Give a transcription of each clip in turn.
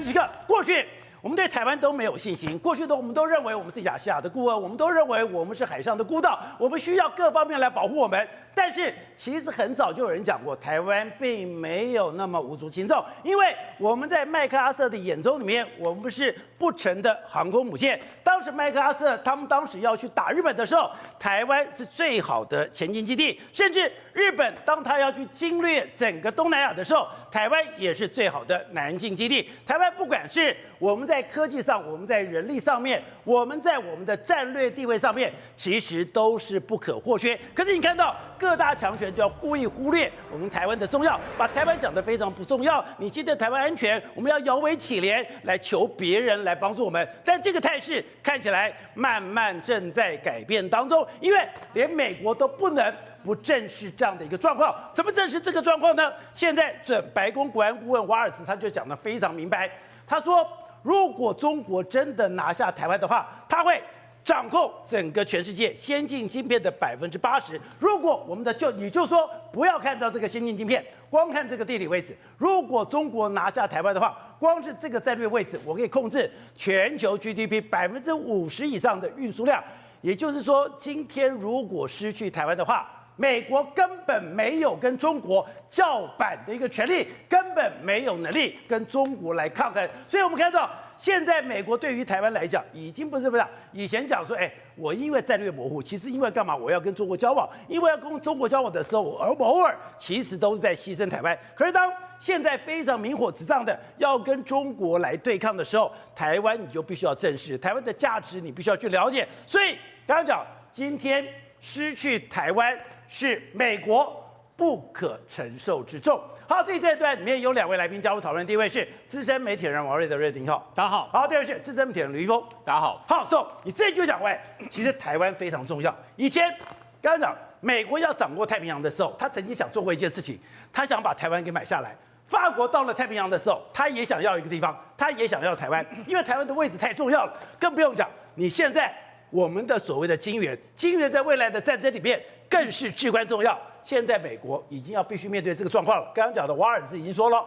关时刻，过去我们对台湾都没有信心，过去我们都认为我们是亚细亚的孤儿，我们都认为我们是海上的孤岛，我们需要各方面来保护我们。但是其实很早就有人讲过，台湾并没有那么无足轻重，因为我们在麦克阿瑟的眼中里面，我们是不成的航空母舰。当时麦克阿瑟他们当时要去打日本的时候，台湾是最好的前进基地，甚至日本当他要去侵略整个东南亚的时候，台湾也是最好的南进基地。台湾不管是我们在科技上，我们在人力上面，我们在我们的战略地位上面，其实都是不可或缺。可是你看到各大强权就要故意忽略我们台湾的重要，把台湾讲得非常不重要。你记得台湾安全，我们要摇尾乞怜来求别人来帮助我们。但这个态势看起来慢慢正在改变当中，因为连美国都不能不正视这样的一个状况。怎么正视这个状况呢？现在准白宫国安顾问华尔兹他就讲得非常明白，他说，如果中国真的拿下台湾的话，他会掌控整个全世界先进晶片的80%。如果我们的你就说不要看到这个先进晶片，光看这个地理位置，如果中国拿下台湾的话，光是这个战略位置，我可以控制全球 GDP 50%以上的运输量。也就是说，今天如果失去台湾的话，美国根本没有跟中国叫板的一个权利，根本没有能力跟中国来抗衡。所以我们看到，现在美国对于台湾来讲，已经不是以前讲说，我因为战略模糊，其实因为干嘛？我要跟中国交往，因为要跟中国交往的时候，我偶尔其实都是在牺牲台湾。可是当现在非常明火执仗的要跟中国来对抗的时候，台湾你就必须要正视台湾的价值，你必须要去了解。所以刚刚讲，今天失去台湾是美国不可承受之重。好，这一段里面有2位来宾加入讨论，第一位是资深媒体人王瑞德，瑞德你好，大家好。好，第二位是资深媒体人吕一峰，大家好。好，So你这就讲其实台湾非常重要。以前刚刚讲美国要掌握太平洋的时候，他曾经想做过一件事情，他想把台湾给买下来。法国到了太平洋的时候，他也想要一个地方，他也想要台湾，因为台湾的位置太重要了。更不用讲，你现在我们的所谓的晶圆在未来的战争里面更是至关重要。现在美国已经要必须面对这个状况了。刚刚讲的瓦尔兹已经说了，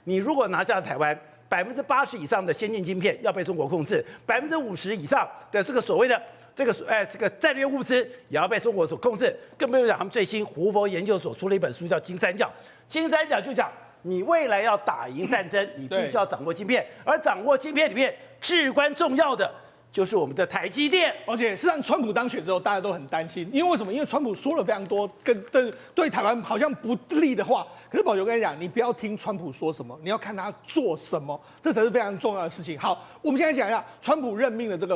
你如果拿下台湾，80%以上的先进晶片要被中国控制，50%以上的这个所谓的这个战略物资也要被中国所控制。更不用讲，他们最新胡佛研究所出了一本书叫《金三角》，金三角就讲你未来要打赢战争，你必须要掌握晶片，而掌握晶片里面至关重要的就是我们的台积电。而且事实上，川普当选之后，大家都很担心，因为为什么？因为川普说了非常多对台湾好像不利的话。可是宝球跟你讲，你不要听川普说什么，你要看他做什么，这才是非常重要的事情。好，我们现在讲一下，川普任命的这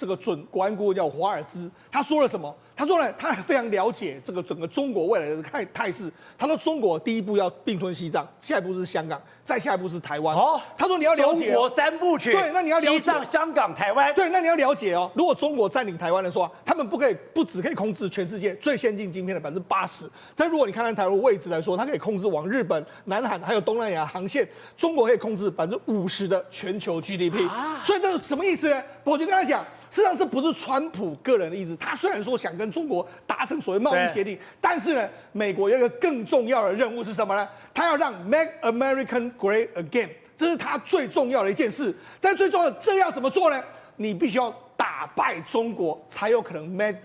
个准国安顾问叫华尔兹，他说了什么？他说呢，他非常了解这个整个中国未来的态势。他说，中国第一步要并吞西藏，下一步是香港，再下一步是台湾。他说你要了解中国3部曲。对，那你要了解西藏、香港、台湾。对，那你要了解哦，如果中国占领台湾的时候，他们不只可以控制全世界最先进晶片的80%，但如果你看台湾位置来说，它可以控制往日本、南韩还有东南亚航线，中国可以控制50%的全球 GDP。所以这是什么意思呢？我就跟他讲。事实上，这不是川普个人的意思。他虽然说想跟中国达成所谓贸易协定，但是呢，美国有一个更重要的任务是什么呢？他要让 Make American Great Again， 这是他最重要的一件事。但最重要的，这要怎么做呢？你必须要打败中国，才有可能 Make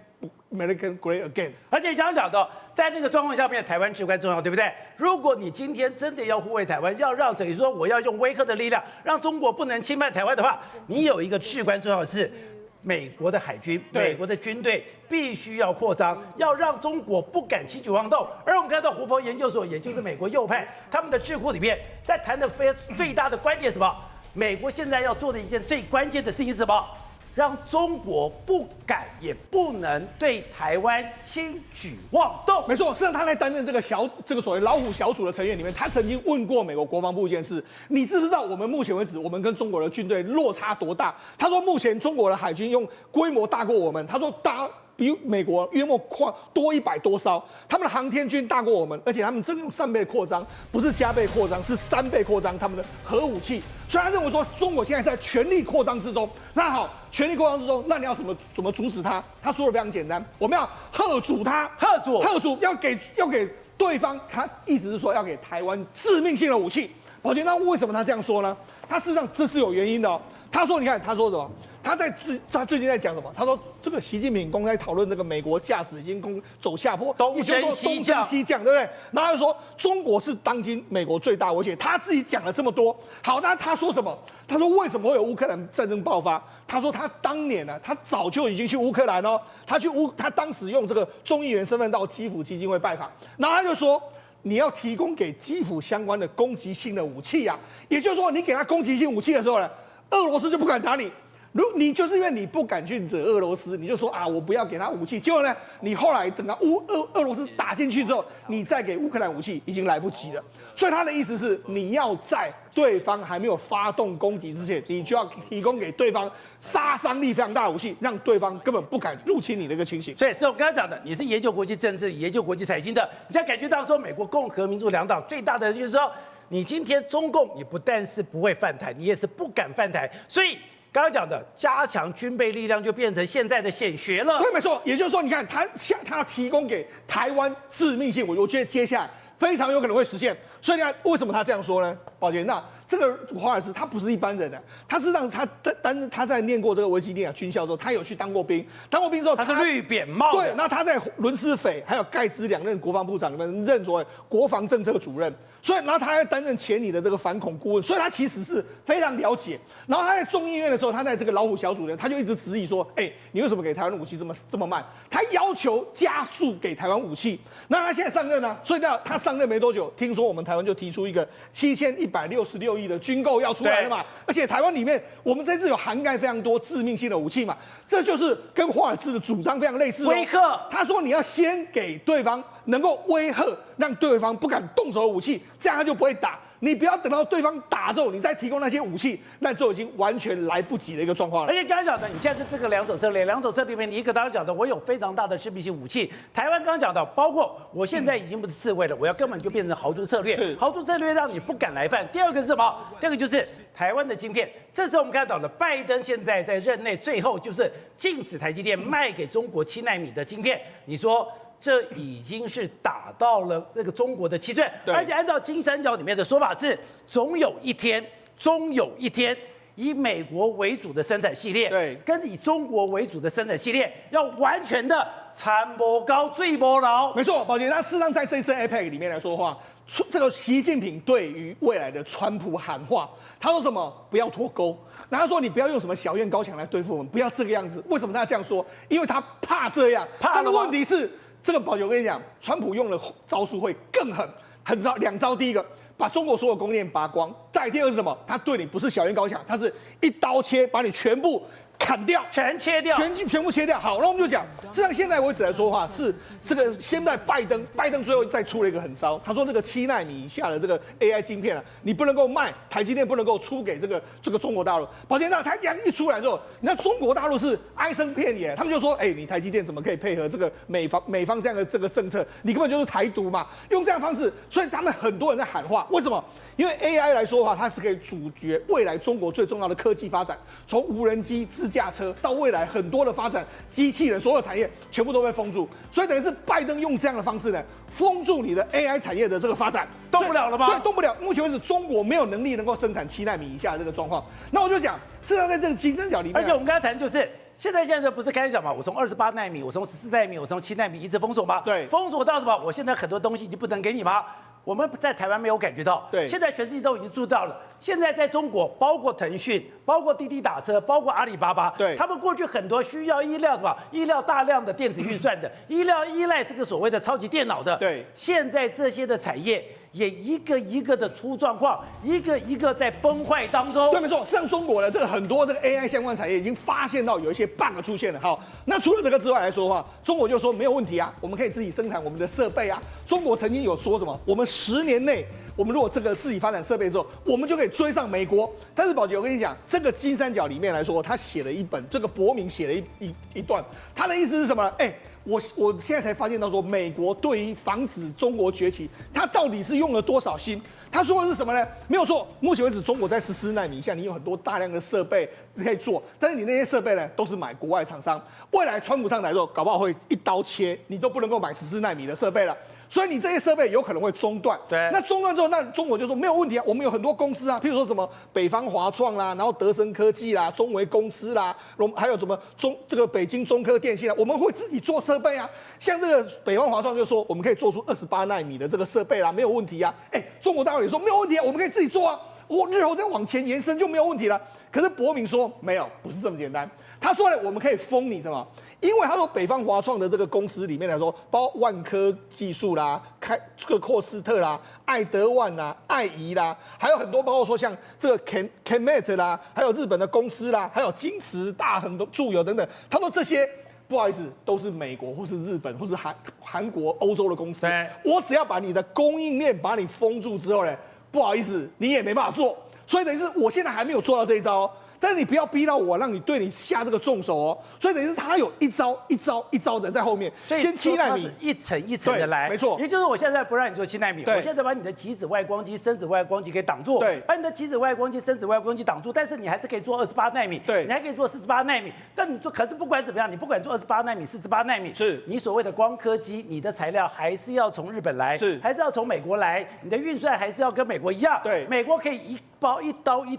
American Great Again。而且刚刚讲的，在这个状况下面，台湾至关重要，对不对？如果你今天真的要护卫台湾，要让等于说我要用威吓的力量，让中国不能侵犯台湾的话，你有一个至关重要的事。美国的海军、美国的军队必须要扩张，要让中国不敢轻举妄动。而我们看到胡佛研究所，也就是美国右派他们的智库里面，在谈的最大的观点是什么？美国现在要做的一件最关键的事情是什么？让中国不敢也不能对台湾轻举妄动。没错，事实上他在担任这个所谓老虎小组的成员里面，他曾经问过美国国防部一件事：你知不知道我们目前为止，我们跟中国的军队落差多大？他说，目前中国的海军用规模大过我们，他说比美国约莫多100多艘，他们的航天军大过我们，而且他们真用3倍扩张，不是加倍扩张，是3倍扩张他们的核武器。所以他认为说，中国现在在全力扩张之中。那好，全力扩张之中，那你要怎么阻止他？他说的非常简单，我们要嚇阻他，嚇阻要给对方，他意思是说要给台湾致命性的武器。宝杰，那为什么他这样说呢？他事实上这是有原因的哦。他说，你看，他说什么？他最近在讲什么？他说这个习近平公开讨论这个美国价值已经走下坡，东升西降，对不对？然后他就说中国是当今美国最大威胁，他自己讲了这么多。好，那他说什么？他说为什么会有乌克兰战争爆发？他说他当年呢，他早就已经去乌克兰哦，他当时用这个众议员身份到基辅基金会拜访，然后他就说。你要提供给基辅相关的攻击性的武器呀，也就是说，你给他攻击性武器的时候呢，俄罗斯就不敢打你。你就是因为你不敢去惹俄罗斯，你就说啊，我不要给他武器。结果呢，你后来等到俄罗斯打进去之后，你再给乌克兰武器已经来不及了。所以他的意思是，你要在对方还没有发动攻击之前，你就要提供给对方杀伤力非常大的武器，让对方根本不敢入侵你的一个情形。所以是我刚才讲的，你是研究国际政治、研究国际财经的，你现在感觉到说，美国共和民主两党最大的就是说，你今天中共你不但是不会犯台，你也是不敢犯台，所以。刚刚讲的加强军备力量就变成现在的显学了。对，没错。也就是说，你看他提供给台湾致命性，我觉得接下来非常有可能会实现。所以你看，为什么他这样说呢？宝杰，那这个华尔兹他不是一般人的，他事实上他在念过这个维吉尼亚军校之后，他有去当过兵，之后他是绿扁帽。对，那他在伦斯斐还有盖兹2任国防部长里面任作国防政策主任。所以，然后他还担任前你的这个反恐顾问，所以他其实是非常了解。然后他在众议院的时候，他在这个老虎小组呢，他就一直质疑说：“你为什么给台湾的武器这么慢？”他要求加速给台湾武器。那他现在上任呢，所以他上任没多久，听说我们台湾就提出一个7166亿的军购要出来了嘛。而且台湾里面，我们这次有涵盖非常多致命性的武器嘛，这就是跟华尔兹的主张非常类似。威吓，他说你要先给对方能够威吓，让对方不敢动手的武器。这样他就不会打，你不要等到对方打之后，你再提供那些武器，那就已经完全来不及的一个状况了。而且刚刚讲的，你现在是这个两手策略，两手策略里面，你一个刚刚讲的，我有非常大的致命性武器。台湾刚刚讲到，包括我现在已经不是刺猬了，我要根本就变成豪猪策略。豪猪策略让你不敢来犯。第二个是什么？第二个就是台湾的晶片。这次我们看到了，拜登现在在任内最后就是禁止台积电卖给中国7奈米的晶片。你说？这已经是打到了那个中国的7寸，而且按照金三角里面的说法是，终有一天，以美国为主的生产系列，跟以中国为主的生产系列，要完全的产不高，最不牢。没错，宝杰，那事实上在这一次 APEC 里面来说的话，这个习近平对于未来的川普喊话，他说什么？不要脱钩。然后他说：“你不要用什么小院高墙来对付我们，不要这个样子。”为什么他这样说？因为他怕这样。但是问题是。这个宝杰，我跟你讲，川普用的招数会更狠，2招。第一个，把中国所有供应链拔光；再第二个是什么？他对你不是小院高墙，他是一刀切，把你全部砍掉，全部切掉。好，那我们就讲，这样现在为止来说的话，是这个现在拜登最后再出了一个狠招，他说那个7奈米以下的这个 AI 晶片啊，你不能够卖，台积电不能够出给这个中国大陆。宝杰，那他一出来之后，你看中国大陆是哀声遍野，他们就说，你台积电怎么可以配合这个美方这样的这个政策？你根本就是台独嘛，用这样的方式，所以他们很多人在喊话，为什么？因为 AI 来说的话，它是可以主角未来中国最重要的科技发展，从无人机、自驾车到未来很多的发展，机器人所有产业全部都被封住，所以等于是拜登用这样的方式呢，封住你的 AI 产业的这个发展，动不了了吗？对，动不了。目前为止，中国没有能力能够生产7奈米以下的这个状况。那我就讲，事实上在这个金三角里面，而且我们刚才谈就是。现在不是开始讲嘛？我从28奈米，我从14奈米，我从7奈米一直封锁吗？对，封锁到什么？我现在很多东西已经不能给你吗？我们在台湾没有感觉到，对，现在全世界都已经注意到了。现在在中国，包括腾讯，包括滴滴打车，包括阿里巴巴，对，他们过去很多需要依赖什么？依赖大量的电子运算的，依赖这个所谓的超级电脑的，对，现在这些的产业。也一个一个的出状况，一个一个在崩坏当中。对，没错。像中国的这个很多这个 AI 相关产业已经发现到有一些 bug 出现了。好，那除了这个之外来说的话，中国就说没有问题啊，我们可以自己生产我们的设备啊。中国曾经有说什么？我们10年内，我们如果这个自己发展设备之后，我们就可以追上美国。但是宝杰，我跟你讲，这个金三角里面来说，他写了一本，这个博明写了一段，他的意思是什么？我现在才发现到说，美国对于防止中国崛起，它到底是用了多少心？他说的是什么呢？没有错，目前为止，中国在14奈米以下，你有很多大量的设备可以做，但是你那些设备呢，都是买国外厂商。未来川普上台之后，搞不好会一刀切，你都不能够买14奈米的设备了。所以你这些设备有可能会中断。对，那中断之后，那中国就说没有问题啊，我们有很多公司啊，譬如说什么北方华创啦，然后德森科技啦、中微公司啦，还有什么这个北京中科电信啊，我们会自己做设备啊。像这个北方华创就说，我们可以做出28奈米的这个设备啦，没有问题啊。中国大陆也说没有问题啊，我们可以自己做啊。我日后再往前延伸就没有问题了。可是伯明说没有，不是这么简单。他说呢，我们可以封你什么？因为他说北方华创的这个公司里面来说，包括万科技术啦、这个霍斯特啦、爱德万啦、爱仪啦，还有很多包括说像这个 Kenmate 啦，还有日本的公司啦，还有金池大很多住友等等。他说这些不好意思，都是美国或是日本或是韩国、欧洲的公司。我只要把你的供应链把你封住之后呢，不好意思，你也没办法做。所以等于是我现在还没有做到这一招。但是你不要逼到我，让你对你下这个重手哦。所以等于是他有一招的在后面，先7奈米，一层一层的来，没错。也就是我现在不让你做7奈米，我现在把你的极紫外光机、深紫外光机给挡住，对，把你的极紫外光机、深紫外光机挡住，但是你还是可以做28奈米，对，你还可以做48奈米。但你做，可是不管怎么样，你不管做28奈米、48奈米，是你所谓的光刻机，你的材料还是要从日本来，是，还是要从美国来，你的运算还是要跟美国一样，对，美国可以一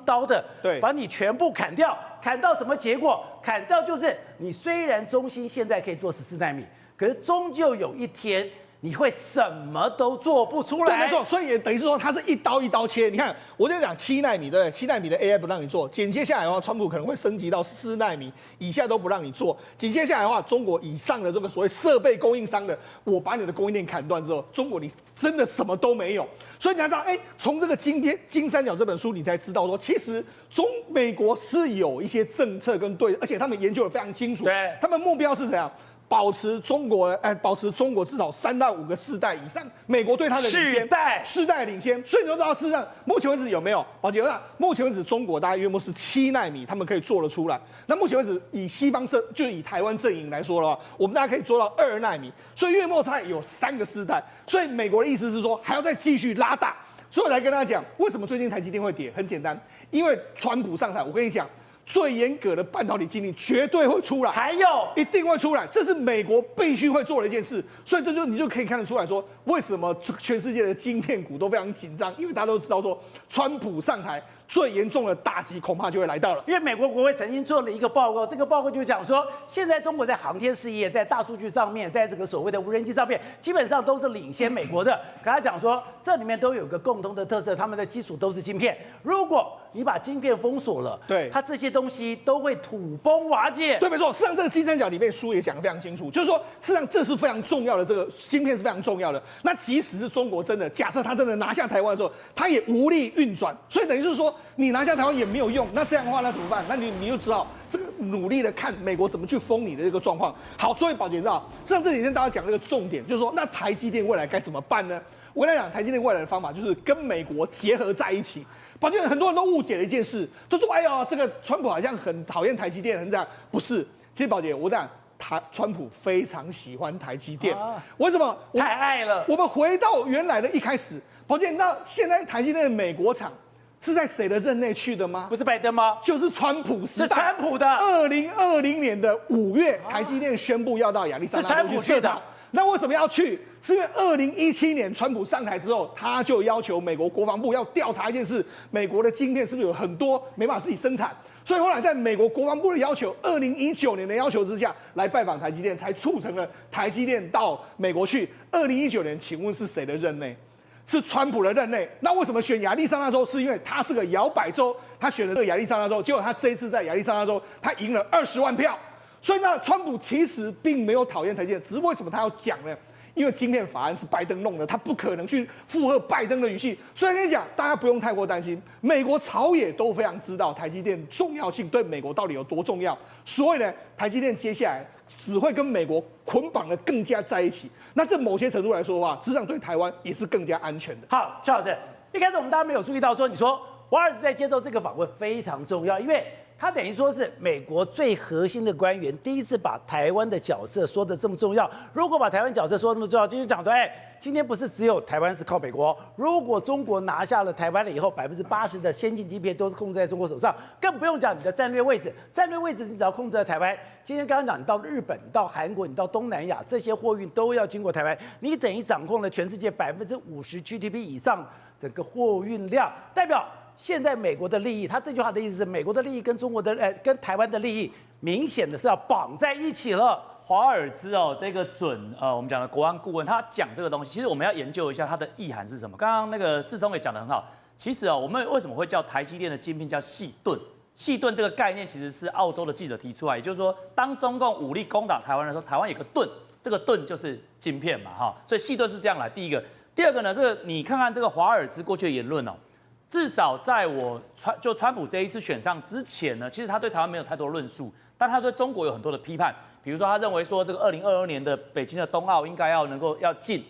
刀的，对，把你全部砍掉。砍到什么结果？砍到就是你虽然中芯现在可以做14奈米，可是终究有一天你会什么都做不出来。对，没错。所以也等于是说，它是一刀切。你看，我就讲7奈米，对不对？7奈米的 AI 不让你做，紧接下来的话，川普可能会升级到4奈米以下都不让你做。紧接下来的话，中国以上的这个所谓设备供应商的，我把你的供应链砍断之后，中国你真的什么都没有。所以你要知道，从这个金三角这本书，你才知道说，其实美国是有一些政策跟而且他们研究的非常清楚。对，他们目标是怎样？保持中国至少3到5个世代以上，美国对它的领先，世代领先，所以你就知道，事实上目前为止有没有？宝姐，目前为止中国大概约莫是7奈米，他们可以做得出来。那目前为止以西方就是以台湾阵营来说的话，我们大家可以做到2奈米，所以约莫才有3个世代。所以美国的意思是说，还要再继续拉大。所以我来跟大家讲，为什么最近台积电会跌？很简单，因为川普上台，我跟你讲。最严格的半导体禁令绝对会出来，还有一定会出来，这是美国必须会做的一件事。所以你就可以看得出来说，为什么全世界的晶片股都非常紧张，因为大家都知道说，川普上台最严重的打击恐怕就会来到了。因为美国国会曾经做了一个报告，这个报告就讲说，现在中国在航天事业、在大数据上面、在这个所谓的无人机上面，基本上都是领先美国的。可他讲说，这里面都有个共同的特色，他们的基础都是晶片。如果你把晶片封锁了，对，它这些东西都会土崩瓦解。对，没错。事实上，这个金三角里面书也讲得非常清楚，就是说，事实上这是非常重要的，这个芯片是非常重要的。那即使是中国真的假设他真的拿下台湾的时候，他也无力运转，所以等于是说，你拿下台湾也没有用。那这样的话，那怎么办？那你就只好这个努力的看美国怎么去封你的这个状况。好，所以宝姐知道，实际上这几天大家讲这个重点，就是说，那台积电未来该怎么办呢？我跟你讲，台积电未来的方法就是跟美国结合在一起。宝姐，很多人都误解了一件事，都说哎呦，这个川普好像很讨厌台积电，很这样。不是，其实宝姐，我讲川普非常喜欢台积电，为什么？太爱了。我们回到原来的一开始，宝姐，那现在台积电的美国厂是在谁的任内去的吗？不是拜登吗？就是川普时代，是川普的。2020年的5月，台积电宣布要到亚利桑那州去设厂。那为什么要去？是因为2017年川普上台之后，他就要求美国国防部要调查一件事：美国的晶片是不是有很多没办法自己生产？所以后来在美国国防部的要求，2019年的要求之下，来拜访台积电，才促成了台积电到美国去。2019年，请问是谁的任内？是川普的任内。那为什么选亚利桑那州？是因为它是个摇摆州，他选了这个亚利桑那州，结果他这一次在亚利桑那州，他赢了20万票。所以呢，川普其实并没有讨厌台积电，只是为什么他要讲呢？因为晶片法案是拜登弄的，他不可能去附和拜登的语气。所以跟你讲，大家不用太过担心，美国朝野都非常知道台积电重要性对美国到底有多重要。所以呢，台积电接下来只会跟美国捆绑的更加在一起。那这某些程度来说的话，实际上对台湾也是更加安全的。好，邱老师，一开始我们大家没有注意到说，你说华尔兹在接受这个访问非常重要，因为他等于说是美国最核心的官员，第一次把台湾的角色说得这么重要。如果把台湾角色说得那么重要，今天讲说，今天不是只有台湾是靠美国，如果中国拿下了台湾了以后，80%的先进晶片都是控制在中国手上，更不用讲你的战略位置。战略位置你只要控制在台湾，今天刚刚讲你到日本、你到韩国、你到东南亚，这些货运都要经过台湾，你等于掌控了全世界50%GDP 以上整个货运量，代表现在美国的利益，他这句话的意思是，美国的利益跟跟台湾的利益，明显的是要绑在一起了。华尔兹这个我们讲的国安顾问，他讲这个东西，其实我们要研究一下它的意涵是什么。刚刚那个世聪也讲得很好，其实我们为什么会叫台积电的晶片叫细盾？细盾这个概念其实是澳洲的记者提出来，也就是说，当中共武力攻打台湾的时候，台湾有个盾，这个盾就是晶片嘛，所以细盾是这样来。第一个，第二个呢，你看看这个华尔兹过去的言论至少在川普这一次选上之前呢，其实他对台湾没有太多论述，但他对中国有很多的批判。比如说，他认为说这个2022年的北京的冬奥应该要进，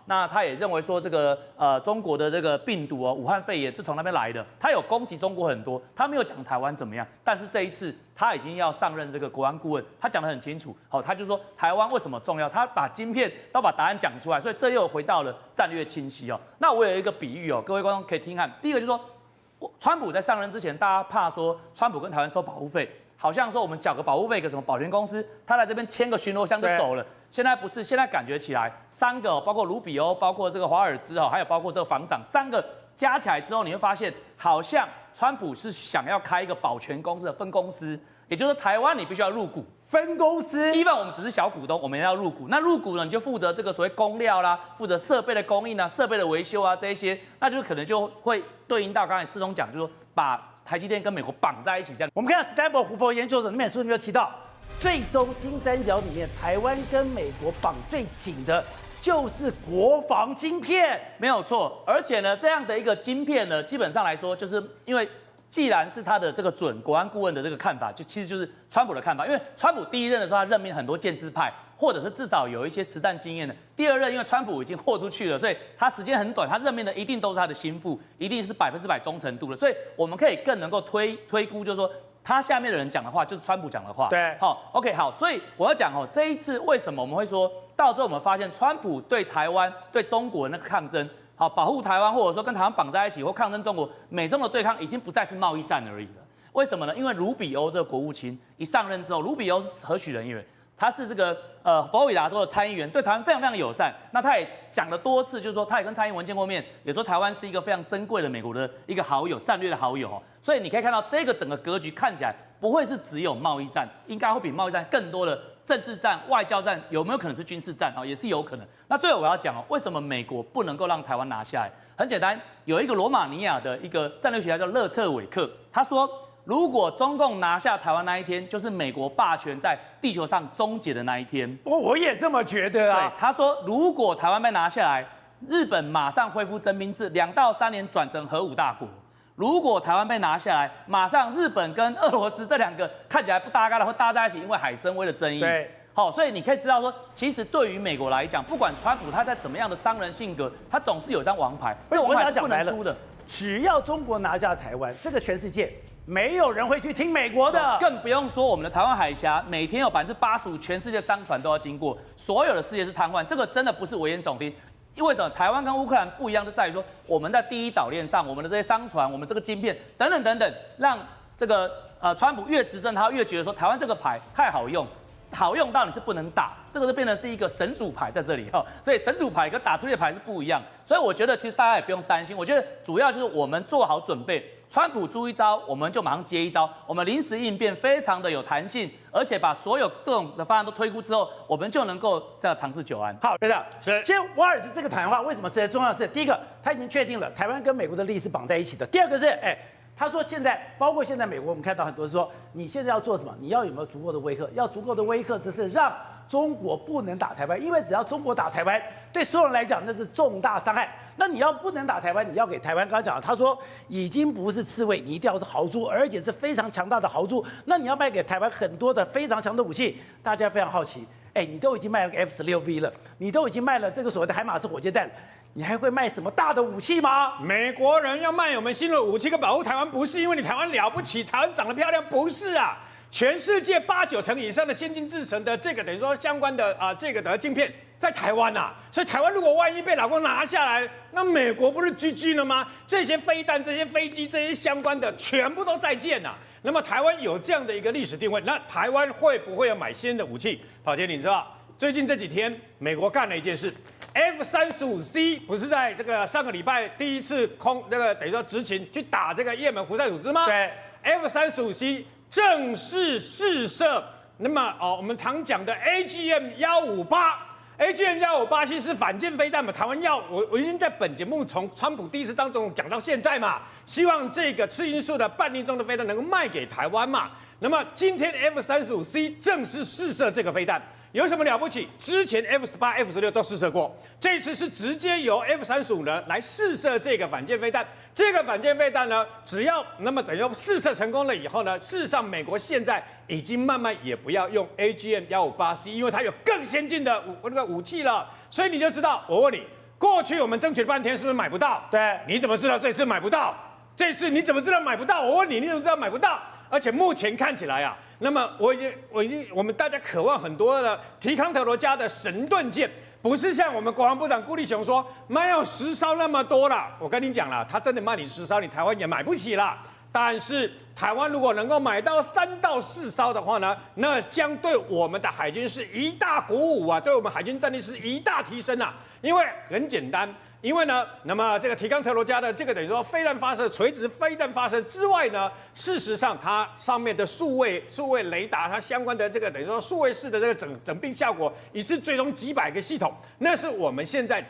那他也认为说这个中国的这个病毒武汉肺炎是从那边来的，他有攻击中国很多，他没有讲台湾怎么样，但是这一次他已经要上任这个国安顾问，他讲得很清楚，他就说台湾为什么重要，他把晶片都把答案讲出来，所以这又回到了战略清晰那我有一个比喻各位观众可以听看，第一个就是说，川普在上任之前，大家怕说川普跟台湾收保护费。好像说我们缴个保护费给什么保全公司，他来这边签个巡逻箱就走了。现在不是，现在感觉起来3个，包括卢比欧，包括这个华尔兹还有包括这个防长，3个加起来之后，你会发现好像川普是想要开一个保全公司的分公司，也就是台湾你必须要入股。分公司，even我们只是小股东，我们要入股。那入股呢，你就负责这个所谓供料啦，负责设备的供应啊、设备的维修啊这一些，那就可能就会对应到刚才世聪讲，就是说把台积电跟美国绑在一起这样。我们看斯坦福胡佛研究所那本书里面有提到，最终金三角里面，台湾跟美国绑最紧的就是国防晶片，没有错。而且呢，这样的一个晶片呢，基本上来说，就是因为既然是他的这个国安顾问的这个看法，其实就是川普的看法。因为川普第一任的时候，他任命很多建制派，或者是至少有一些实战经验的。第二任，因为川普已经豁出去了，所以他时间很短，他任命的一定都是他的心腹，一定是100%忠诚度的。所以我们可以更能够推估，就是说他下面的人讲的话，就是川普讲的话。对，OK， 好。所以我要讲这一次为什么我们会说到最后我们发现川普对台湾、对中国的那个抗争。保护台湾，或者说跟台湾绑在一起，或抗争中国，美中的对抗已经不再是贸易战而已了。为什么呢？因为卢比欧这个国务卿一上任之后，卢比欧是何许人也？他是这个佛罗里达州的参议员，对台湾非常非常友善。那他也讲了多次，就是说他也跟蔡英文见过面，也说台湾是一个非常珍贵的美国的一个好友，战略的好友所以你可以看到这个整个格局看起来不会是只有贸易战，应该会比贸易战更多的政治战、外交战，有没有可能是军事战也是有可能。那最后我要讲为什么美国不能够让台湾拿下来？很简单，有一个罗马尼亚的一个战略学家叫勒特韦克，他说，如果中共拿下台湾那一天，就是美国霸权在地球上终结的那一天。我也这么觉得啊。对，他说，如果台湾被拿下来，日本马上恢复征兵制，2到3年转成核武大国。如果台湾被拿下来，马上日本跟俄罗斯这2个看起来不搭嘎的会搭在一起，因为海参崴的争议。对。所以你可以知道说，其实对于美国来讲，不管川普他在怎么样的商人性格，他总是有一张王牌，这王牌是不能输的。只要中国拿下台湾，这个全世界没有人会去听美国的，更不用说我们的台湾海峡，每天有85%全世界商船都要经过，所有的世界是瘫痪，这个真的不是危言耸听。因为什么？台湾跟乌克兰不一样，就在于说我们在第一岛链上，我们的这些商船，我们这个晶片等等等等，让这个川普越执政，他越觉得说台湾这个牌太好用。好用到你是不能打，这个就变成是一个神主牌在这里所以神主牌跟打出去的牌是不一样，所以我觉得其实大家也不用担心，我觉得主要就是我们做好准备，川普出一招，我们就马上接一招，我们临时应变非常的有弹性，而且把所有各种的方案都推估之后，我们就能够这样长治久安。好，队长，是。其实瓦尔斯这个谈话为什么值得重要？是第一个，他已经确定了台湾跟美国的利益是绑在一起的；第二个是，他说现在包括现在美国，我们看到很多人说，你现在要做什么？你要有没有足够的威吓？要足够的威吓，只是让中国不能打台湾，因为只要中国打台湾，对所有人来讲那是重大伤害。那你要不能打台湾，你要给台湾，刚刚讲了，他说已经不是刺猬，你一定要是豪猪，而且是非常强大的豪猪。那你要卖给台湾很多的非常强的武器，大家非常好奇，你都已经卖了个 F-16V 了，你都已经卖了这个所谓的海马斯火箭弹，你还会卖什么大的武器吗？美国人要卖我们新的武器跟保护台湾，不是因为你台湾了不起，台湾长得漂亮，不是啊。全世界8、9成以上的先进制程的这个等于说相关的这个的晶片在台湾呐，所以台湾如果万一被老公拿下来，那美国不是 GG 了吗？这些飞弹、这些飞机、这些相关的全部都再见呐。那么台湾有这样的一个历史定位，那台湾会不会要买新的武器？宝杰，你知道最近这几天美国干了一件事。F-35C 不是在这个上个礼拜第一次等于说执勤去打这个也门胡塞组织吗？对 ，F-35C 正式试射。那么我们常讲的 AGM-158 其实是反舰飞弹嘛。台湾我已经在本节目从川普第一次当总统讲到现在嘛，希望这个次音速的半径中的飞弹能够卖给台湾嘛。那么今天 F-35C 正式试射这个飞弹。有什么了不起？之前 F-18、F-16都试射过，这次是直接由 F-35呢来试射这个反舰飞弹。这个反舰飞弹呢，只要那么等于试射成功了以后呢，事实上美国现在已经慢慢也不要用 AGM-158C， 因为它有更先进的武器了。所以你就知道，我问你，过去我们争取了半天是不是买不到？对，你怎么知道这次买不到？这次你怎么知道买不到？我问你，你怎么知道买不到？而且目前看起来啊，那么我们大家渴望很多的提康特罗加的神盾舰，不是像我们国防部长顾立雄说卖要10艘那么多了。我跟你讲了，他真的卖你10艘，你台湾也买不起啦。但是台湾如果能够买到3到4艘的话呢，那将对我们的海军是一大鼓舞啊，对我们海军战力是一大提升啊。因为很简单。因为呢，那么这个提康特罗加的这个等于说飞弹发射、垂直飞弹发射之外呢，事实上它上面的数位雷达，它相关的这个等于说数位式的这个整并效果，一次追踪几百个系统，那是我们现在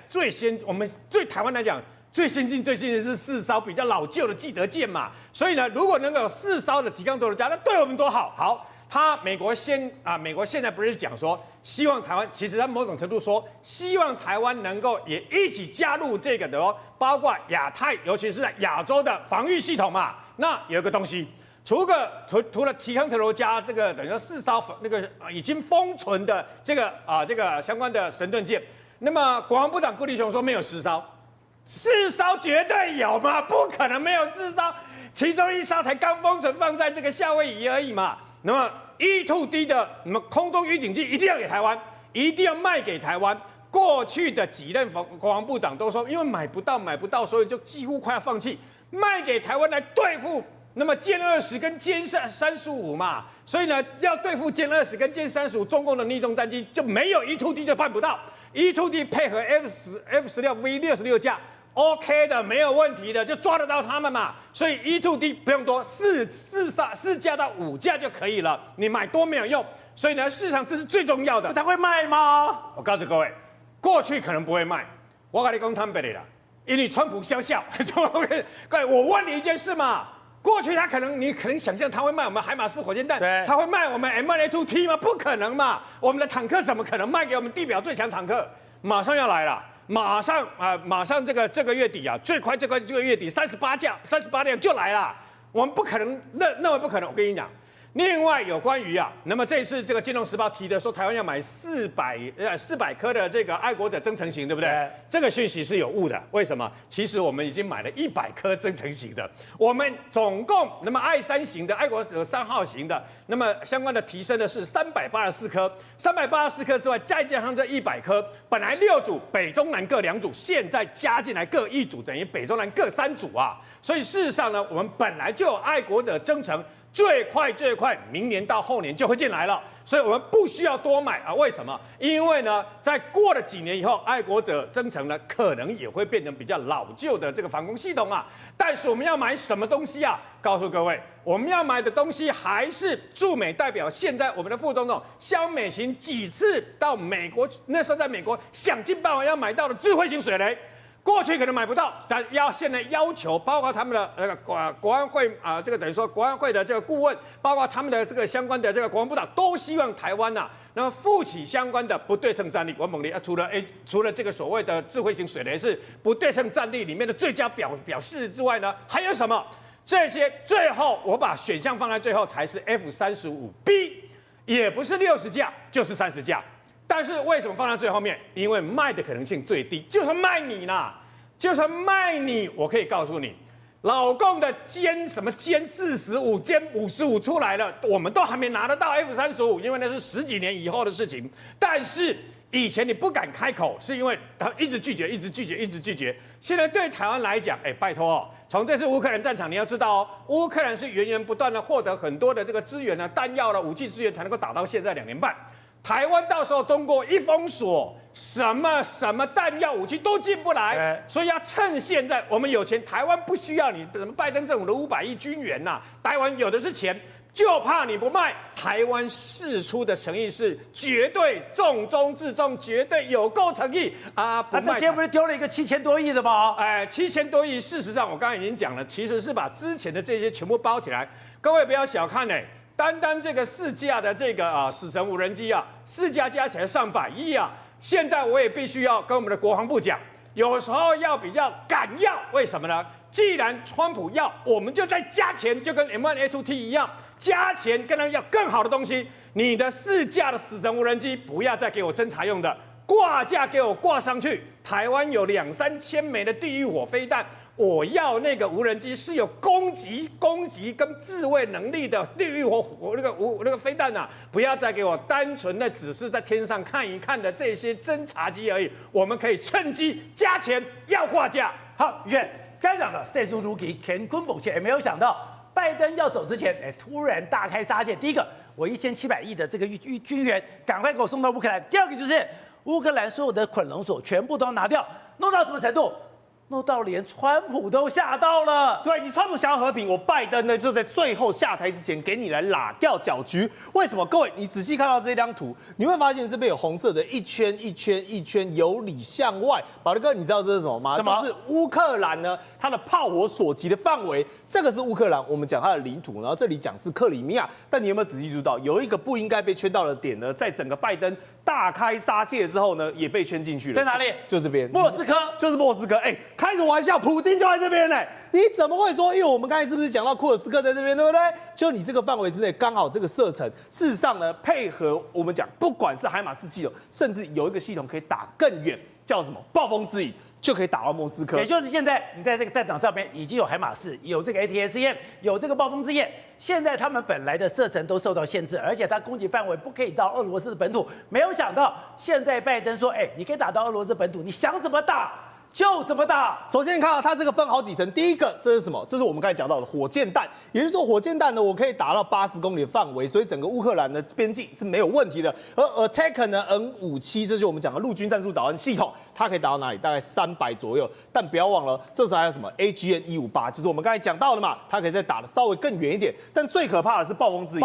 我们对台湾来讲最先进的是4艘比较老旧的基德舰嘛，所以呢，如果能够有4艘的提康特罗加，那对我们多好。好。美国现在不是讲说希望台湾，其实他某种程度说希望台湾能够也一起加入这个的包括亚太，尤其是在亚洲的防御系统嘛。那有一个东西，除了提康特罗加这个等于说4艘那个已经封存的这个相关的神盾舰，那么国防部长顾立雄说没有10艘，4艘绝对有嘛，不可能没有4艘，其中1艘才刚封存放在这个夏威夷而已嘛。那么 E-2D 的空中预警器一定要给台湾，一定要卖给台湾。过去的几任国防部长都说，因为买不到，所以就几乎快要放弃，卖给台湾来对付那么歼20跟歼35嘛。所以呢，要对付歼20跟歼35，中共的逆动战机就没有 E-2D 就办不到。E-2D 配合 F-16V 66架。OK 的，没有问题的，就抓得到他们嘛。所以 E-2D 不用多，4架到5架就可以了。你买多没有用。所以呢，事实上这是最重要的。他会卖吗？我告诉各位，过去可能不会卖。我跟你讲坦白的啦，因为川普笑笑。各位，我问你一件事嘛，过去你可能想象他会卖我们海马斯火箭弹，他会卖我们 M1A2T 吗？不可能嘛。我们的坦克怎么可能卖给我们地表最强坦克？马上要来了。马上这个月底啊，最快这个月底38辆就来了，我们不可能认为不可能。我跟你讲，另外有关于那么这次这个《金融时报》提的说台湾要买400颗的这个爱国者增程型，对不对？对，这个讯息是有误的。为什么？其实我们已经买了100颗增程型的，我们总共那么爱3型的爱国者3号型的，那么相关的提升的是384颗，384颗之外再加上这100颗，本来6组，北中南各2组，现在加进来各1组，等于北中南各3组啊。所以事实上呢，我们本来就有爱国者增程。最快，明年到后年就会进来了，所以我们不需要多买啊。为什么？因为呢，在过了几年以后，爱国者增程呢，可能也会变成比较老旧的这个防空系统啊。但是我们要买什么东西啊？告诉各位，我们要买的东西还是驻美代表现在我们的副总统萧美琴几次到美国，那时候在美国想尽办法要买到的智慧型水雷。过去可能买不到，但现在要求，包括他们的那个国安会啊，这个等于说国安会的这个顾问，包括他们的这个相关的这个国防部长，都希望台湾呐，那么负起相关的不对称战力。我猛烈除了这个所谓的智慧型水雷是不对称战力里面的最佳表示之外呢，还有什么？这些最后我把选项放在最后才是 F-35B， 也不是60架就是30架。但是为什么放在最后面？因为卖的可能性最低，就算卖你啦，就算卖你，我可以告诉你，老共的歼45、歼55出来了，我们都还没拿得到 F-35，因为那是10几年以后的事情。但是以前你不敢开口，是因为他一直拒绝。现在对台湾来讲，拜托哦，从这次乌克兰战场你要知道哦，乌克兰是源源不断的获得很多的这个资源呢、弹药了、武器资源，才能够打到现在2年半。台湾到时候中国一封锁，什么弹药武器都进不来，所以要趁现在我们有钱，台湾不需要你什么拜登政府的500亿军援呐，台湾有的是钱，就怕你不卖。台湾释出的诚意是绝对重中之重，绝对有够诚意啊！不卖。那今天不是丢了一个7000多亿的吗？7000多亿，事实上我刚才已经讲了，其实是把之前的这些全部包起来。各位不要小看单这个4架的这个死神无人机啊，4架加起来上百亿啊！现在我也必须要跟我们的国防部讲，有时候要比较敢要，为什么呢？既然川普要，我们就再加钱，就跟 M1A2T 一样，加钱跟他要更好的东西。你的4架的死神无人机不要再给我侦察用的，挂架给我挂上去。台湾有2-3千枚的地狱火飞弹。我要那个无人机是有攻击跟自卫能力的地狱火那个飞弹啊！不要再给我单纯的只是在天上看一看的这些侦察机而已。我们可以趁机加钱要挂架。好，宇轩刚讲的赛速如棋，乾坤猛切，也没有想到拜登要走之前，突然大开杀戒。第一个，我1700亿的这个军援赶快给我送到乌克兰。第二个就是乌克兰所有的捆龙锁全部都拿掉，弄到什么程度？弄到连川普都吓到了。对，你川普想要和平，我拜登呢就在最后下台之前给你来拉掉搅局。为什么？各位，你仔细看到这张图，你会发现这边有红色的一圈由里向外。宝力哥，你知道这是什么吗？什么？这是乌克兰呢，它的炮火所及的范围。这个是乌克兰，我们讲它的领土，然后这里讲是克里米亚。但你有没有仔细注意到，有一个不应该被圈到的点呢？在整个拜登大开杀戒之后呢，也被圈进去了。在哪里？就这边，莫斯科，就是莫斯科。开什么玩笑？普丁就在这边呢，你怎么会说？因为我们刚才是不是讲到库尔斯克在这边，对不对？就你这个范围之内，刚好这个射程，事实上呢，配合我们讲，不管是海马斯系统，甚至有一个系统可以打更远，叫什么暴风之影，就可以打到莫斯科。也就是现在你在这个战场上面已经有海马士，有这个 ATACM， 有这个暴风之焰。现在他们本来的射程都受到限制，而且它攻击范围不可以到俄罗斯的本土。没有想到现在拜登说，你可以打到俄罗斯本土，你想怎么打就怎么打。首先你看到它这个分好几层，第一个这是什么？这是我们刚才讲到的火箭弹，也就是说火箭弹呢，我可以打到80公里的范围，所以整个乌克兰的边境是没有问题的。而 Attacker 呢 N57，这就是我们讲的陆军战术导弹系统，它可以打到哪里？大概300左右。但不要忘了，这时候还有什么 AGN-158，就是我们刚才讲到的嘛，它可以再打的稍微更远一点。但最可怕的是暴风之影，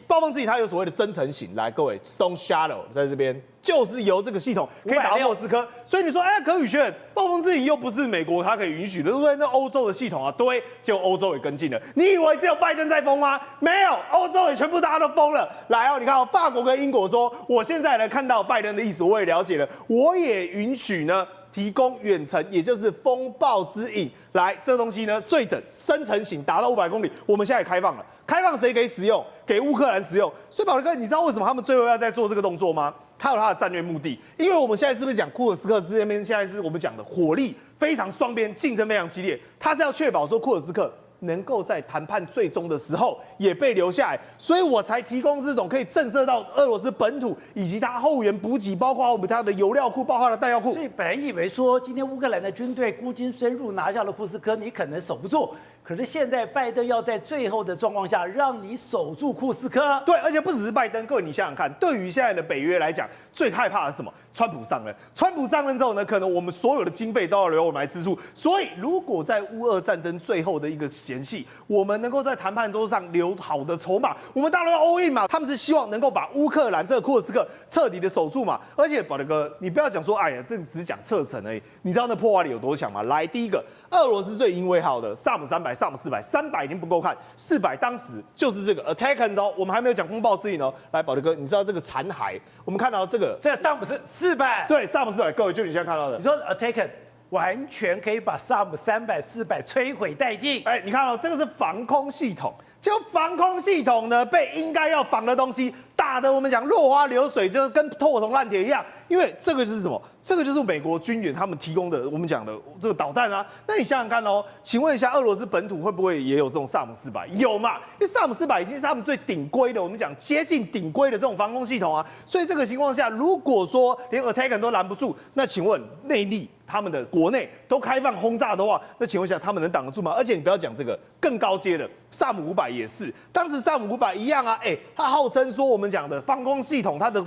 暴风之影它有所谓的增程型，来各位 Stone Shadow 在这边。就是由这个系统可以打到莫斯科，所以你说，可宇轩，暴风之影又不是美国它可以允许的，对不对？那欧洲的系统啊，对，结果欧洲也跟进了。你以为只有拜登在疯吗？没有，欧洲也全部大家都疯了。来你看法国跟英国说，我现在呢看到拜登的意思，我也了解了，我也允许呢提供远程，也就是风暴之影。来，这东西呢最整深层型达到500公里，我们现在也开放了，开放谁可以使用？给乌克兰使用。所以宝哥，你知道为什么他们最后要在做这个动作吗？它有它的战略目的，因为我们现在是不是讲库尔斯克这边现在是我们讲的火力非常双边，竞争非常激烈，它是要确保说库尔斯克能够在谈判最终的时候也被留下来，所以我才提供这种可以震慑到俄罗斯本土以及它后援补给，包括我们它的油料库，包括它的弹药库。所以本来以为说今天乌克兰的军队孤军深入拿下了库斯科，你可能守不住。可是现在拜登要在最后的状况下让你守住库斯科。对，而且不只是拜登，各位你想想看，对于现在的北约来讲，最害怕的是什么？川普上任。川普上任之后呢，可能我们所有的经费都要由我们来支出。所以，如果在乌俄战争最后的一个嫌隙，我们能够在谈判桌上留好的筹码，我们当然要 all in 嘛。他们是希望能够把乌克兰这个库尔斯克彻底的守住嘛。而且，宝德哥，你不要讲说，哎呀，这只是讲射程而已。你知道那破坏力有多强吗？来，第一个，俄罗斯最鹰威号的萨姆300、萨姆400，300已经不够看，400当时就是这个 Attack 哦，我们还没有讲风暴指引哦。来，宝德哥，你知道这个残骸？我们看到这个，这萨姆是400，对，萨姆400，各位就你现在看到的你。说 Attack 完全可以把萨姆300、400摧毁殆尽。哎，你看哦，这个是防空系统，结果防空系统呢被应该要防的东西打得我们讲落花流水，就跟破铜烂铁一样。因为这个就是什么？这个就是美国军援他们提供的，我们讲的这个导弹啊。那你想想看哦，请问一下，俄罗斯本土会不会也有这种萨姆400？有嘛？因为萨姆400已经是他们最顶规的，我们讲接近顶规的这种防空系统啊。所以这个情况下，如果说连 Attack 都拦不住，那请问内力他们的国内都开放轰炸的话，那请问一下他们能挡得住吗？而且你不要讲这个更高阶的萨姆500也是，当时萨姆500一样啊，它号称说我们讲的防空系统它的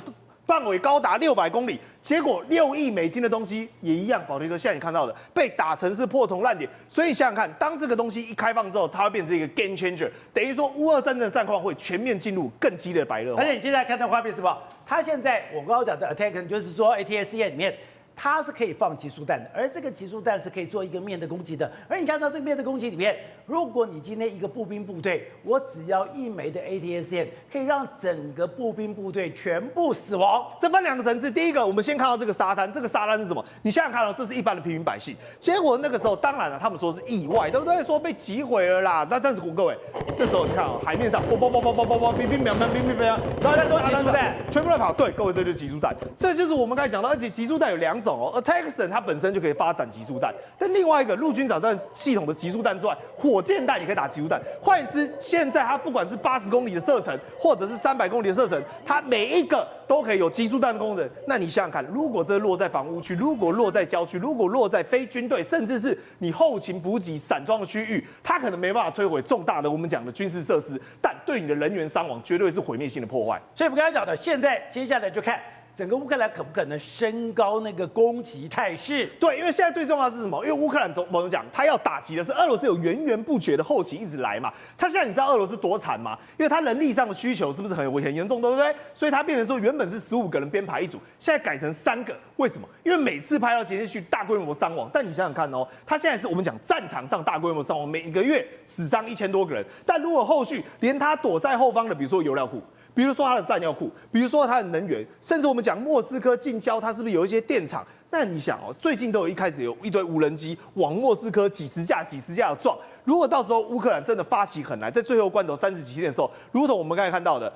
范围高达600公里，结果6亿美金的东西也一样，宝德哥现在你看到的被打成是破铜烂铁。所以想想看，当这个东西一开放之后，它会变成一个 game changer， 等于说乌俄战争的战况会全面进入更激烈的白热化。而且你接下来看到画面是吧？它现在我刚刚讲的 Attack 就是说 ATACM 里面。它是可以放集束弹的，而这个集束弹是可以做一个面的攻击的。而你看到这个面的攻击里面，如果你今天一个步兵部队，我只要1枚的 ATACM， 可以让整个步兵部队全部死亡。这分两个层次，第一个我们先看到这个沙滩，这个沙滩是什么？你想想看哦，这是一般的平民百姓。结果那个时候，当然了，他们说是意外，对不对？说被击毁了啦。但是各位，那时候你看哦，海面上啵，乒乒乓乓，大家都集束弹，全部在跑。对，各位，这就是集束弹。这就是我们刚才讲到，而且集束弹有2种哦 ，Attack 它本身就可以发展集束弹，但另外一个陆军导弹系统的集束弹之外，火箭弹也可以打集束弹。换言之，现在它不管是80公里的射程，或者是300公里的射程，它每一个都可以有集束弹的功能。那你想想看，如果这落在房屋区，如果落在郊区，如果落在非军队，甚至是你后勤补给散装的区域，它可能没办法摧毁重大的我们讲的军事设施，但对你的人员伤亡绝对是毁灭性的破坏。所以我们刚才讲的，现在接下来就看整个乌克兰可不可能升高那个攻击态势。对，因为现在最重要的是什么？因为乌克兰我们讲，他要打击的是俄罗斯有源源不绝的后勤一直来嘛。他现在你知道俄罗斯多惨吗？因为他人力上的需求是不是很严重，对不对？所以他变成说原本是15个人编排一组，现在改成3个。为什么？因为每次派到前线去大规模伤亡。但你想想看哦，他现在是我们讲战场上大规模伤亡，每个月死伤1000多个人。但如果后续连他躲在后方的，比如说油料库，比如说它的弹药库，比如说它的能源，甚至我们讲莫斯科近郊，它是不是有一些电厂？那你想哦，最近都有一开始有一堆无人机往莫斯科几十架的撞。如果到时候乌克兰真的发起狠来，在最后关头30几天的时候，如同我们刚才看到的，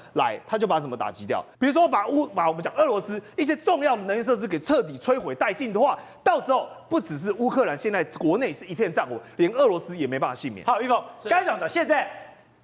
他就把怎么打击掉？比如说把我们讲俄罗斯一些重要的能源设施给彻底摧毁殆尽的话，到时候不只是乌克兰现在国内是一片战火，连俄罗斯也没办法幸免。好，玉凤，刚才讲的现在。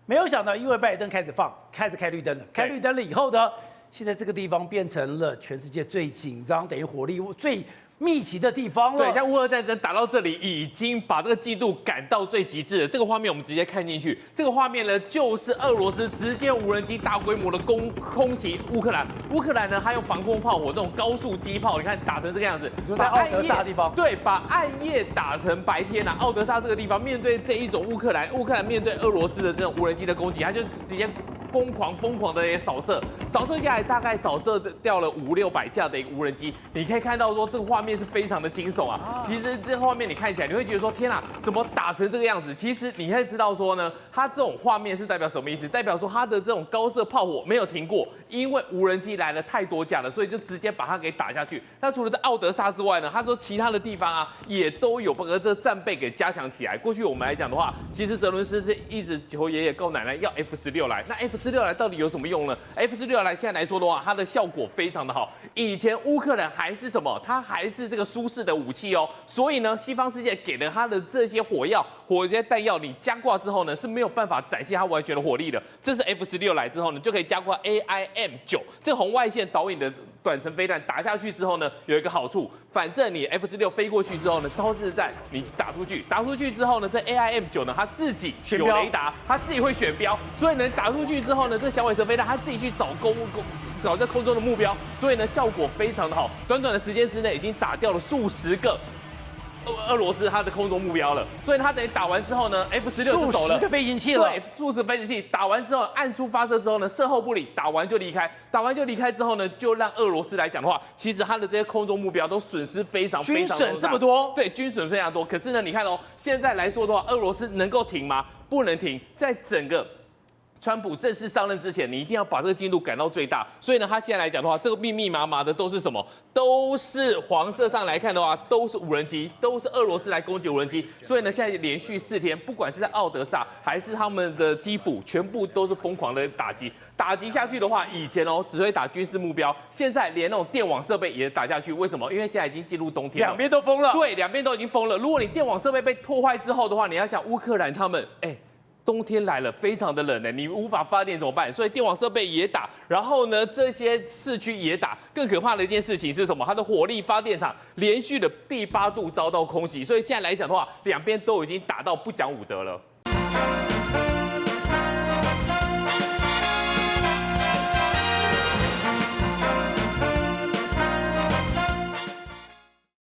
没有想到，因为拜登开始开绿灯了，开绿灯了以后呢，现在这个地方变成了全世界最紧张，等于火力最密集的地方了。对，像乌俄战争打到这里，已经把这个季度赶到最极致了。这个画面我们直接看进去，这个画面呢，就是俄罗斯直接无人机大规模的空袭乌克兰。乌克兰呢，还有防空炮火这种高速机炮，你看打成这个样子，就在奥德萨的地方，对，把暗夜打成白天啊。奥德萨这个地方，面对这一种乌克兰面对俄罗斯的这种无人机的攻击，它就直接疯狂的也扫射下来，大概扫射掉了500-600架的一个无人机。你可以看到说这个画面是非常的惊悚啊。其实这画面你看起来，你会觉得说天啊，怎么打成这个样子？其实你会知道说呢，它这种画面是代表什么意思？代表说它的这种高射炮火没有停过，因为无人机来了太多架了，所以就直接把它给打下去。那除了在奥德萨之外呢，他说其他的地方啊也都有把这战备给加强起来。过去我们来讲的话，其实泽伦斯是一直求爷爷告奶奶要F-16来，那F-16 F16来到底有什么用呢 ？F16来现在来说的话，它的效果非常的好。以前乌克兰还是什么？它还是这个舒适的武器哦。所以呢，西方世界给了它的这些火箭弹药，你加挂之后呢是没有办法展现它完全的火力的。这是 F16来之后呢，就可以加挂 AIM-9这个红外线导引的短程飞弹打下去之后呢，有一个好处，反正你 F16飞过去之后呢，超自在，你打出去之后呢，这 AIM-9呢，它自己有雷达，它自己会选标，所以呢，打出去之后呢，这小尾蛇飞弹它自己去找在空中的目标，所以呢，效果非常的好，短短的时间之内已经打掉了数十个俄罗斯它的空中目标了，所以它等于打完之后呢 ，F16就走了，数十个飞行器了，对，数十飞行器打完之后按出发射之后呢，射后不理，打完就离开之后呢，就让俄罗斯来讲的话，其实它的这些空中目标都损失非常军损这么多，对，军损非常多。可是呢，你看哦，现在来说的话，俄罗斯能够停吗？不能停，在整个川普正式上任之前，你一定要把这个进度赶到最大。所以呢，他现在来讲的话，这个密密麻麻的都是什么？都是黄色上来看的话，都是无人机，都是俄罗斯来攻击无人机。所以呢，现在连续4天，不管是在奥德萨还是他们的基辅，全部都是疯狂的打击。打击下去的话，以前哦只会打军事目标，现在连那种电网设备也打下去。为什么？因为现在已经进入冬天了，两边都封了。对，两边都已经封了。如果你电网设备被破坏之后的话，你要想乌克兰他们，冬天来了，非常的冷呢，你无法发电怎么办？所以电网设备也打，然后呢，这些市区也打。更可怕的一件事情是什么？它的火力发电厂连续的第8度遭到空袭，所以现在来讲的话，两边都已经打到不讲武德了。